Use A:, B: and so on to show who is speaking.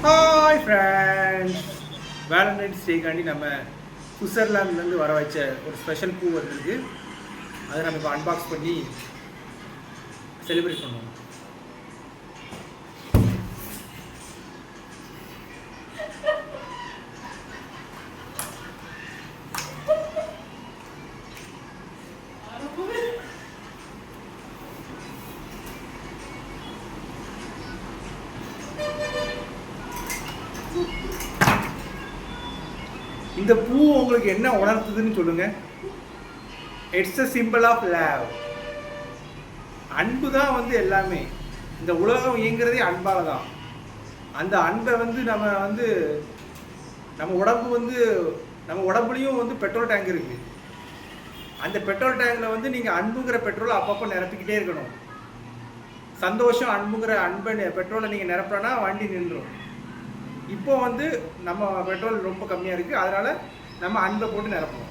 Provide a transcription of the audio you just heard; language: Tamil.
A: ஹாய் ஃப்ரெண்ட்ஸ், வேலண்டைன்ஸ் டேக்காண்டி நம்ம சுவிட்சர்லாந்துலேருந்து வர வச்ச ஒரு ஸ்பெஷல் பூ வந்திருக்கு. அதை நம்ம இப்போ அன்பாக்ஸ் பண்ணி செலிப்ரேட் பண்ணுவோம். இந்த பூ உங்களுக்கு என்ன உணர்த்துதுன்னு சொல்லுங்க. It's a symbol of love. அன்பு தான் வந்து எல்லாமே. இந்த உலகம் இயங்குறதே அன்பால தான். அந்த அன்பை வந்து நம்ம உடம்புலையும் வந்து பெட்ரோல் டேங்க் இருக்கு. அந்த பெட்ரோல் டேங்க்ல வந்து நீங்க அன்புங்கிற பெட்ரோலை அப்பப்போ நிரப்பிக்கிட்டே இருக்கணும். சந்தோஷம் அன்புங்கிற பெட்ரோலை நீங்க நிரப்புறனா வண்டி நின்றும். இப்போ வந்து நம்ம பெட்ரோல் ரொம்ப கம்மியாக இருக்குது, அதனால் நம்ம அன்பை போட்டு நிரப்பணும்.